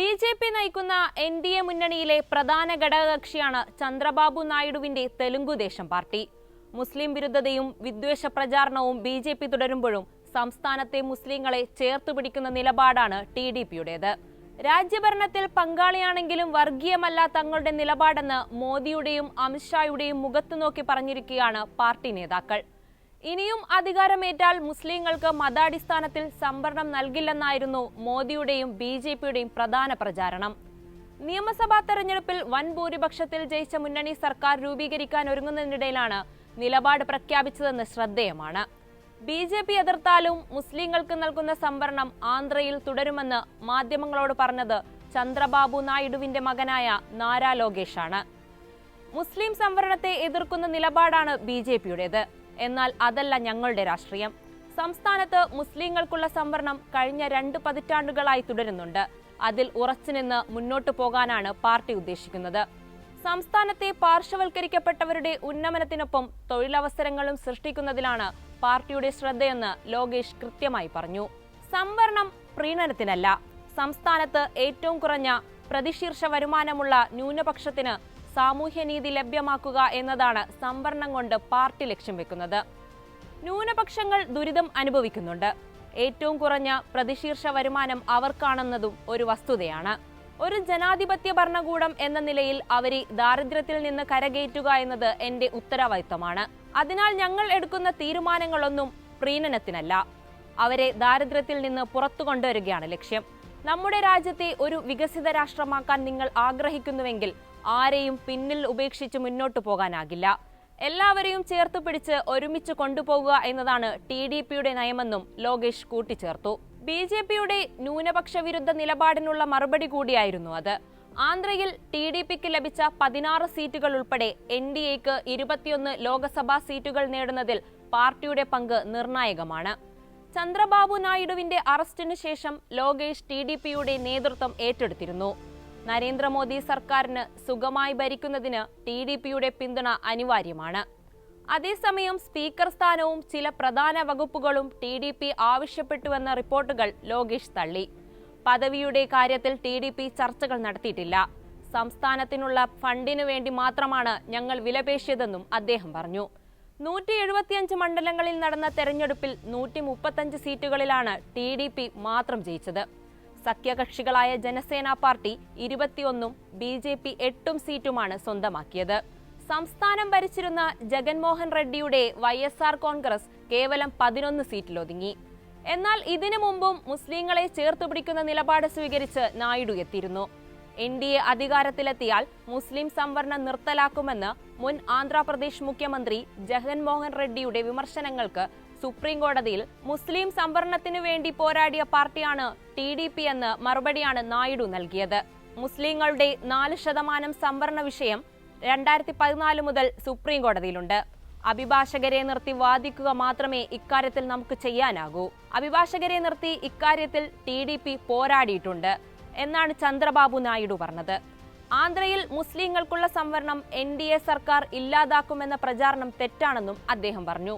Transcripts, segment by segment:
BJP. നയിക്കുന്ന NDA മുന്നണിയിലെ പ്രധാന ഘടകകക്ഷിയാണ് ചന്ദ്രബാബു നായിഡുവിന്റെ തെലുങ്കുദേശം പാർട്ടി. മുസ്ലിം വിരുദ്ധതയും വിദ്വേഷ പ്രചാരണവും ബി.ജെ.പി. തുടരുമ്പോഴും സംസ്ഥാനത്തെ മുസ്ലിങ്ങളെ ചേർത്തുപിടിക്കുന്ന നിലപാടാണ് ടി.ഡി.പിയുടേത്. രാജ്യഭരണത്തിൽ പങ്കാളിയാണെങ്കിലും വർഗീയമല്ല തങ്ങളുടെ നിലപാടെന്ന് മോദിയുടെയും അമിത്ഷായുടെയും മുഖത്തുനോക്കി പറഞ്ഞിരിക്കുകയാണ് പാർട്ടി നേതാക്കൾ. ഇനിയും അധികാരമേറ്റാൽ മുസ്ലിങ്ങൾക്ക് മതാടിസ്ഥാനത്തിൽ സംവരണം നൽകില്ലെന്നായിരുന്നു മോദിയുടെയും ബി.ജെ.പിയുടെയും പ്രധാന പ്രചാരണം. നിയമസഭാ തെരഞ്ഞെടുപ്പിൽ വൻ ഭൂരിപക്ഷത്തിൽ ജയിച്ച മുന്നണി സർക്കാർ രൂപീകരിക്കാൻ ഒരുങ്ങുന്നതിനിടയിലാണ് നിലപാട് പ്രഖ്യാപിച്ചതെന്ന് ശ്രദ്ധേയമാണ്. ബി.ജെ.പി. എതിർത്താലും മുസ്ലിങ്ങൾക്ക് നൽകുന്ന സംവരണം ആന്ധ്രയിൽ തുടരുമെന്ന് മാധ്യമങ്ങളോട് പറഞ്ഞത് ചന്ദ്രബാബു നായിഡുവിന്റെ മകനായ നാരാ ലോകേഷാണ്. മുസ്ലിം സംവരണത്തെ എതിർക്കുന്ന നിലപാടാണ് ബി.ജെ.പിയുടേത്. എന്നാൽ അതല്ല ഞങ്ങളുടെ രാഷ്ട്രീയം. സംസ്ഥാനത്ത് മുസ്ലിങ്ങൾക്കുള്ള സംവരണം കഴിഞ്ഞ 2 പതിറ്റാണ്ടുകളായി തുടരുന്നുണ്ട്. അതിൽ ഉറച്ചുനിന്ന് മുന്നോട്ടു പോകാനാണ് പാർട്ടി ഉദ്ദേശിക്കുന്നത്. സംസ്ഥാനത്തെ പാർശ്വവൽക്കരിക്കപ്പെട്ടവരുടെ ഉന്നമനത്തിനൊപ്പം തൊഴിലവസരങ്ങളും സൃഷ്ടിക്കുന്നതിലാണ് പാർട്ടിയുടെ ശ്രദ്ധയെന്ന് ലോകേഷ് കൃത്യമായി പറഞ്ഞു. സംവരണം പ്രീണനത്തിനല്ല. സംസ്ഥാനത്ത് ഏറ്റവും കുറഞ്ഞ പ്രതിശീർഷ വരുമാനമുള്ള ന്യൂനപക്ഷത്തിന് സാമൂഹ്യനീതി ലഭ്യമാക്കുക എന്നതാണ് സംവരണം കൊണ്ട് പാർട്ടി ലക്ഷ്യം വെക്കുന്നത്. ന്യൂനപക്ഷങ്ങൾ ദുരിതം അനുഭവിക്കുന്നുണ്ട്. ഏറ്റവും കുറഞ്ഞ പ്രതിശീർഷ വരുമാനം അവർക്കാണെന്നതും ഒരു വസ്തുതയാണ്. ഒരു ജനാധിപത്യ ഭരണകൂടം എന്ന നിലയിൽ അവരെ ദാരിദ്ര്യത്തിൽ നിന്ന് കരകയറ്റുക എന്നത് എന്റെ ഉത്തരവാദിത്തമാണ്. അതിനാൽ ഞങ്ങൾ എടുക്കുന്ന തീരുമാനങ്ങളൊന്നും പ്രീണനത്തിനല്ല. അവരെ ദാരിദ്ര്യത്തിൽ നിന്ന് പുറത്തു കൊണ്ടുവരികയാണ് ലക്ഷ്യം. നമ്മുടെ രാജ്യത്തെ ഒരു വികസിത രാഷ്ട്രമാക്കാൻ നിങ്ങൾ ആഗ്രഹിക്കുന്നുവെങ്കിൽ ആരെയും പിന്നിൽ ഉപേക്ഷിച്ച് മുന്നോട്ടു പോകാനാകില്ല. എല്ലാവരെയും ചേർത്ത് പിടിച്ച് ഒരുമിച്ച് കൊണ്ടുപോകുക എന്നതാണ് ടി.ഡി.പിയുടെ നയമെന്നും ലോകേഷ് കൂട്ടിച്ചേർത്തു. ബി.ജെ.പിയുടെ ന്യൂനപക്ഷ വിരുദ്ധ നിലപാടിനുള്ള മറുപടി കൂടിയായിരുന്നു അത്. ആന്ധ്രയിൽ ടി.ഡി.പിക്ക് ലഭിച്ച 16 സീറ്റുകൾ ഉൾപ്പെടെ എൻ.ഡി.എക്ക് 21 ലോക്സഭാ സീറ്റുകൾ നേടുന്നതിൽ പാർട്ടിയുടെ പങ്ക് നിർണായകമാണ്. ചന്ദ്രബാബു നായിഡുവിന്റെ അറസ്റ്റിനു ശേഷം ലോകേഷ് ടി.ഡി.പിയുടെ നേതൃത്വം ഏറ്റെടുത്തിരുന്നു. നരേന്ദ്രമോദി സർക്കാരിന് സുഖമായി ഭരിക്കുന്നതിന് ടി.ഡി.പിയുടെ പിന്തുണ അനിവാര്യമാണ്. അതേസമയം സ്പീക്കർ സ്ഥാനവും ചില പ്രധാന വകുപ്പുകളും ടി.ഡി.പി. ആവശ്യപ്പെട്ടുവെന്ന റിപ്പോർട്ടുകൾ ലോകേഷ് തള്ളി. പദവിയുടെ കാര്യത്തിൽ ടി.ഡി.പി. ചർച്ചകൾ നടത്തിയിട്ടില്ല. സംസ്ഥാനത്തിനുള്ള ഫണ്ടിനു വേണ്ടി മാത്രമാണ് ഞങ്ങൾ വിലപേശിയതെന്നും അദ്ദേഹം പറഞ്ഞു. 175 മണ്ഡലങ്ങളിൽ നടന്ന തെരഞ്ഞെടുപ്പിൽ 135 സീറ്റുകളിലാണ് ടി.ഡി.പി. മാത്രം ജയിച്ചത്. സഖ്യകക്ഷികളായ ജനസേന പാർട്ടി 21ഉം ബി.ജെ.പി. 8 സീറ്റുമാണ് സ്വന്തമാക്കിയത്. സംസ്ഥാനം ഭരിച്ചിരുന്ന ജഗൻമോഹൻ റെഡ്ഡിയുടെ വൈ.എസ്.ആർ. കോൺഗ്രസ് കേവലം 11 സീറ്റിലൊതുങ്ങി. എന്നാൽ ഇതിനു മുമ്പും മുസ്ലിങ്ങളെ ചേർത്തുപിടിക്കുന്ന നിലപാട് സ്വീകരിച്ച് നായിഡു എത്തിയിരുന്നു. എൻ.ഡി.എ അധികാരത്തിലെത്തിയാൽ മുസ്ലിം സംവരണം നിർത്തലാക്കുമെന്ന് മുൻ ആന്ധ്രാപ്രദേശ് മുഖ്യമന്ത്രി ജഗൻമോഹൻ റെഡ്ഡിയുടെ വിമർശനങ്ങൾക്ക് സുപ്രീം കോടതിയിൽ മുസ്ലിം സംവരണത്തിനു വേണ്ടി പോരാടിയ പാർട്ടിയാണ് ടി.ഡി.പി. എന്ന് മറുപടിയാണ് നായിഡു നൽകിയത്. മുസ്ലിങ്ങളുടെ 4% സംവരണ വിഷയം 2014 മുതൽ സുപ്രീം കോടതിയിലുണ്ട്. അഭിഭാഷകരെ നിർത്തി വാദിക്കുക മാത്രമേ ഇക്കാര്യത്തിൽ നമുക്ക് ചെയ്യാനാകൂ. അഭിഭാഷകരെ നിർത്തി ഇക്കാര്യത്തിൽ ടി.ഡി.പി. പോരാടിയിട്ടുണ്ട് എന്നാണ് ചന്ദ്രബാബു നായിഡു പറഞ്ഞത്. ആന്ധ്രയിൽ മുസ്ലിങ്ങൾക്കുള്ള സംവരണം എൻ.ഡി.എ സർക്കാർ ഇല്ലാതാക്കുമെന്ന പ്രചാരണം തെറ്റാണെന്നും അദ്ദേഹം പറഞ്ഞു.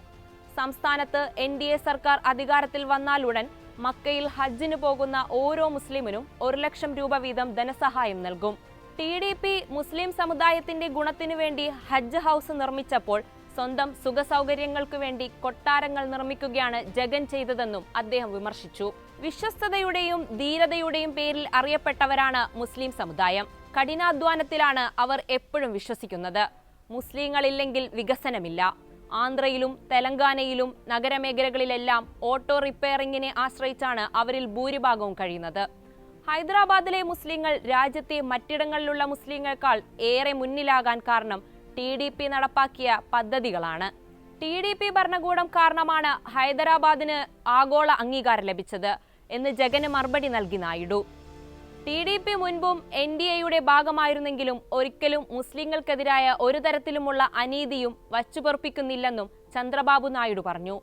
സംസ്ഥാനത്ത് എൻ.ഡി.എ സർക്കാർ അധികാരത്തിൽ വന്നാലുടൻ മക്കയിൽ ഹജ്ജിന് പോകുന്ന ഓരോ മുസ്ലിമിനും 1 ലക്ഷം രൂപ വീതം ധനസഹായം നൽകും. ടി.ഡി.പി. മുസ്ലിം സമുദായത്തിന്റെ ഗുണത്തിനു വേണ്ടി ഹജ്ജ് ഹൗസ് നിർമ്മിച്ചപ്പോൾ സ്വന്തം സുഖസൗകര്യങ്ങൾക്കു വേണ്ടി കൊട്ടാരങ്ങൾ നിർമ്മിക്കുകയാണ് ജഗൻ ചെയ്തതെന്നും അദ്ദേഹം വിമർശിച്ചു. വിശ്വസ്തതയുടെയും ധീരതയുടെയും പേരിൽ അറിയപ്പെട്ടവരാണ് മുസ്ലിം സമുദായം. കഠിനാധ്വാനത്തിലാണ് അവർ എപ്പോഴും വിശ്വസിക്കുന്നത്. മുസ്ലിങ്ങളില്ലെങ്കിൽ വികസനമില്ല. ആന്ധ്രയിലും തെലങ്കാനയിലും നഗരമേഖലകളിലെല്ലാം ഓട്ടോ റിപ്പയറിംഗിനെ ആശ്രയിച്ചാണ് അവരിൽ ഭൂരിഭാഗവും കഴിയുന്നത്. ഹൈദരാബാദിലെ മുസ്ലിങ്ങൾ രാജ്യത്തെ മറ്റിടങ്ങളിലുള്ള മുസ്ലിങ്ങളെക്കാൾ ഏറെ മുന്നിലാകാൻ കാരണം ടി.ഡി.പി. നടപ്പാക്കിയ പദ്ധതികളാണ്. ടി.ഡി.പി. ഭരണകൂടം കാരണമാണ് ഹൈദരാബാദിന് ആഗോള അംഗീകാരം ലഭിച്ചത് എന്ന് ജഗന് മറുപടി നൽകി നായിഡു. ടി.ഡി.പി. മുൻപും എൻ.ഡി.എയുടെ ഭാഗമായിരുന്നെങ്കിലും ഒരിക്കലും മുസ്ലിങ്ങൾക്കെതിരായ ഒരു തരത്തിലുമുള്ള അനീതിയും വച്ചുപൊറുപ്പിക്കുന്നില്ലെന്നും ചന്ദ്രബാബു നായിഡു പറഞ്ഞു.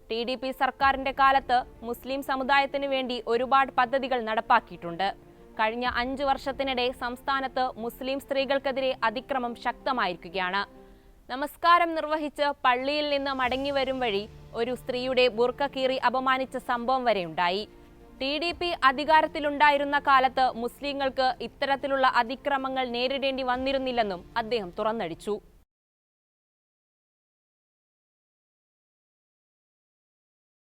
ടി.ഡി.പി. സർക്കാരിന്റെ കാലത്ത് മുസ്ലിം സമുദായത്തിനു വേണ്ടി ഒരുപാട് പദ്ധതികൾ നടപ്പാക്കിയിട്ടുണ്ട്. കഴിഞ്ഞ 5 വർഷത്തിനിടെ സംസ്ഥാനത്ത് മുസ്ലിം സ്ത്രീകൾക്കെതിരെ അതിക്രമം ശക്തമായിരിക്കുകയാണ്. നമസ്കാരം നിർവഹിച്ച് പള്ളിയിൽ നിന്ന് മടങ്ങി വരും വഴി ഒരു സ്ത്രീയുടെ ബുർക്ക കീറി അപമാനിച്ച സംഭവം വരെയുണ്ടായി. TDP അധികാരത്തിലുണ്ടായിരുന്ന കാലത്ത് മുസ്ലിങ്ങൾക്ക് ഇത്തരത്തിലുള്ള അതിക്രമങ്ങൾ നേരിടേണ്ടി വന്നിരുന്നില്ലെന്നും അദ്ദേഹം തുറന്നടിച്ചു.